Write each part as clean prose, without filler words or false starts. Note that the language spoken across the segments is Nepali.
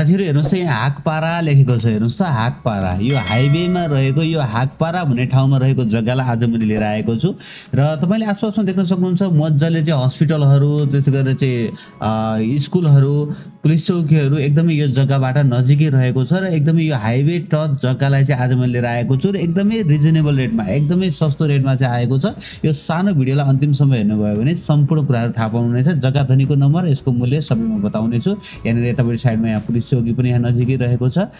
साथीहरु हेर्नुस् त यहाँ हाकपारा लेखेको छ। हेर्नुस् त हाकपारा, यो हाइवेमा रहेको यो हाकपारा भन्ने ठाउँमा रहेको जग्गालाई आज मैले लिएर आएको छु। र तपाईले आसपासमा देख्न सक्नुहुन्छ मज्जाले चाहिँ हस्पिटलहरु, त्यसै गरेर चाहिँ स्कुलहरु, पुलिस चौकीहरु एकदमै यो जग्गाबाट नजिकै रहेको छ र एकदमै यो हाइवे टच जग्गालाई चाहिँ आज मैले लिएर आएको छु र एकदमै रिजनेबल रेटमा, एकदमै सस्तो रेटमा चाहिँ आएको छ। यो सानो भिडियोलाई अन्तिमसम्म हेर्नुभयो भने सम्पूर्ण कुराहरु थाहा पाउनुहुनेछ। जग्गा धनीको नम्बर, यसको मूल्य सबै म बताउने छु। यहाँनिर यतापट्टि साइडमा यहाँ पुलिस चौकी पनि यहाँ नजिकै रहेको छ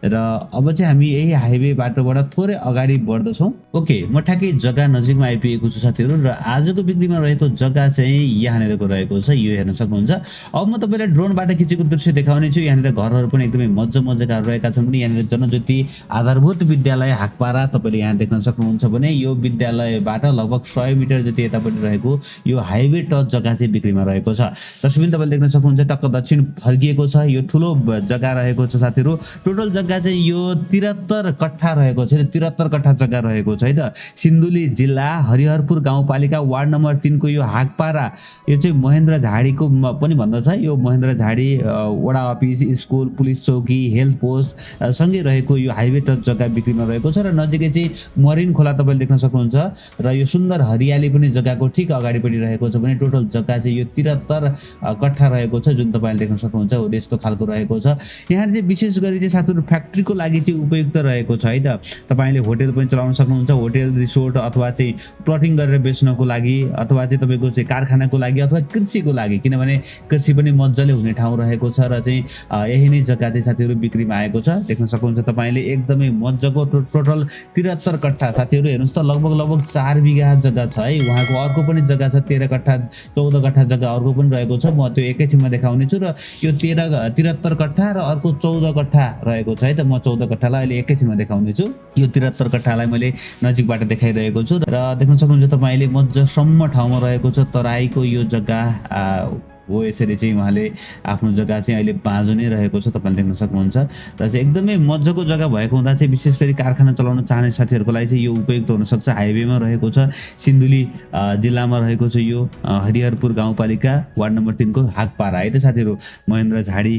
र अब चाहिँ हामी यही हाइवे बाटोबाट थोरै अगाडि बढ्दछौँ। ओके, म ठ्याक्कै जग्गा नजिकमा आइपुगेको छु साथीहरु र आजको बिक्रीमा रहेको जग्गा चाहिँ यहाँनिरको रहेको छ। यो हेर्न सक्नुहुन्छ। अब म तपाईलाई ड्रोनबाट खिचेको दृश्य देखाउने छु। यहाँनिर घरहरु पनि एकदमै मज्जाका रहेका छन् पनि। यहाँनिर जनज्योति आधारभूत विद्यालय हाकपारा तपाईले यहाँ देख्न सक्नुहुन्छ भने यो विद्यालयबाट लगभग 100 मिटर जति यतापट्टि रहेको यो हाइवे टच जग्गा चाहिँ बिक्रीमा रहेको छ। दर्शकबिन तपाईले देख्न सक्नुहुन्छ टक्क दक्षिण फर्किएको छ। यो ठुलो जग्गा रहेको छ साथीहरु। टोटल जग्गा चाहिँ यो 73 कट्ठा रहेको छ। 73 कट्ठा जग्गा रहेको छ है त। सिन्धुली जिल्ला हरिहरपुर गाउँपालिका वार्ड नम्बर 3 को यो हाकपारा, यो चाहिँ महेन्द्र झाडीको पनि भन्दछ। यो महेन्द्र झाडी वडा अफिस, स्कुल, पुलिस चौकी, हेल्थ पोस्ट सँगै रहेको यो हाइवे टच जग्गा बिक्रीमा रहेको छ र नजिकै चाहिँ मरिन खोला तपाईले देख्न सक्नुहुन्छ र यो सुन्दर हरियाली पनि जग्गाको ठीक अगाडिपट्टि रहेको छ भने टोटल जग्गा चाहिँ यो 73 कट्ठा रहेको छ जुन तपाईले देख्न सक्नुहुन्छ। हो यस्तो खालको रहेको छ। यहाँ चाहिँ विशेष गरी चाहिँ साथीहरु फ्याक्ट्रीको लागि चाहिँ उपयुक्त रहेको छ है त। तपाईले होटल पनि चलाउन सक्नुहुन्छ। होटल, रिसोर्ट अथवा चाहिँ प्लटिङ गरेर बेच्नको लागि अथवा चाहिँ तपाईको चाहिँ कारखानाको लागि अथवा कृषिको लागि, किनभने कृषि पनि मज्जाले हुने ठाउँ रहेको छ र चाहिँ यही नै जग्गा चाहिँ साथीहरु बिक्रीमा आएको छ। देख्न सक्नुहुन्छ तपाईले एकदमै मज्जाको टोटल 73 कट्ठा। साथीहरु हेर्नुस् त लगभग 4 बिघा जग्गा छ है। उहाँको अर्को पनि जग्गा छ 13 कट्ठा, 14 कट्ठा जग्गा अर्को पनि रहेको छ। म त्यो एकैछिनमा देखाउने छु र यो 73 कट्ठा र अर्को 14 कट्ठा रहेको छ है त। म 14 कट्ठालाई अहिले एकैछिनमा देखाउने छु। यो 73 कट्ठालाई मैले नजिकबाट देखाइरहेको छु र देख्न सक्नुहुन्छ तपाईले मज्जासम्म ठाउँमा रहेको छ। तराईको यो जग्गा हो। यसरी चाहिँ उहाँले आफ्नो जग्गा चाहिँ अहिले बाँझो नै रहेको छ तपाईले देख्न सक्नुहुन्छ र चाहिँ एकदमै मज्जाको जग्गा भएको हुँदा चाहिँ विशेष गरी कारखाना चलाउन चाहने साथीहरुको लागि चाहिँ यो उपयुक्त हुन सक्छ। हाइवेमा रहेको छ। सिन्धुली जिल्लामा रहेको छ। यो हरिहरपुर गाउँपालिका वार्ड नम्बर 3 को हाकपारा है त साथीहरु। महेन्द्र झाडी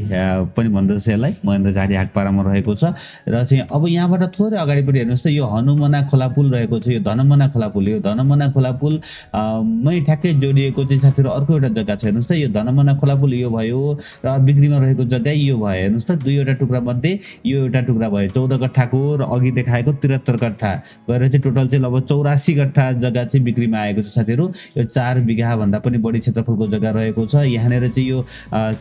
पनि भन्दछ यसलाई। महेन्द्र झाडी हाकपारामा रहेको छ र चाहिँ अब यहाँबाट थोरै अगाडिपट्टि हेर्नुस् त यो हनुमना खोला पुल रहेको छ। यो धनमना खोला पुल, यो धनमना खोला पुल मै ठ्याक्कै जोडिएको चाहिँ साथीहरु अर्को एउटा जग्गा छ। हेर्नुस् त यो धनमना खोला पुल यो भयो र बिक्रीमा रहेको जग्गा यो भयो। हेर्नुस् त दुईवटा टुक्रा मध्ये यो एउटा टुक्रा भयो 14 कट्ठाको र अघि देखाएको 73 कट्ठा गरेर चाहिँ टोटल चाहिँ लगभग 84 कट्ठा जग्गा चाहिँ बिक्रीमा आएको छ साथीहरु। यो 4 बिघा भन्दा पनि बढी क्षेत्रफलको जग्गा रहेको छ। यहाँनेर चाहिँ यो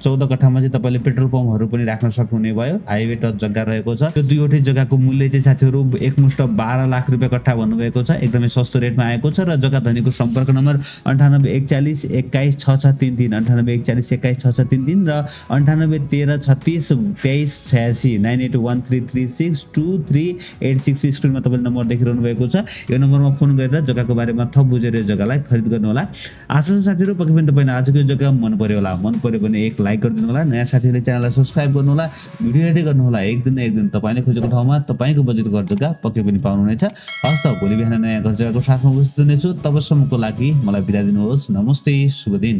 14 कट्ठामा चाहिँ तपाईले पेट्रोल पम्पहरु पनि राख्न सक्नुहुने भयो। हाइवे टच जग्गा रहेको छ। यो दुईवटै जग्गाको मूल्य चाहिँ साथीहरु एकमुष्ट 12 लाख रुपैयाँ कट्ठा भन्नुभएको छ। एकदमै सस्तो रेटमा आएको छ र जग्गा धनीको सम्पर्क नम्बर 9841 21 6633 9841 21 6633 र 9813362386 9813362386 स्क्रिनमा तपाईले नम्बर देखिरहनु भएको छ। यो नम्बरमा फोन गरेर जग्गाको बारेमा थप बुझेर जग्गालाई खरिद गर्नु होला। आशा छ साथीहरु पक्कै पनि तपाईलाई आजको यो जग्गा मन पर्यो होला। मन पर्यो भने एक लाइक गरिदिनु होला। नयाँ साथीहरुले च्यानललाई सब्स्क्राइब गर्नु होला। भिडियो हेर्दै गर्नु होला। एक दिन तपाईले खोजेको ठाउँमा तपाईको बजेटको घर जग्गा पक्कै पनि पाउनुहुनेछ। हस्त भोलि बिहान नयाँ घर जग्गाको साथमा उपस्थित हुनेछु। तबसम्मको लागि मलाई बिदा दिनुहोस्। नमस्ते, शुभ दिन।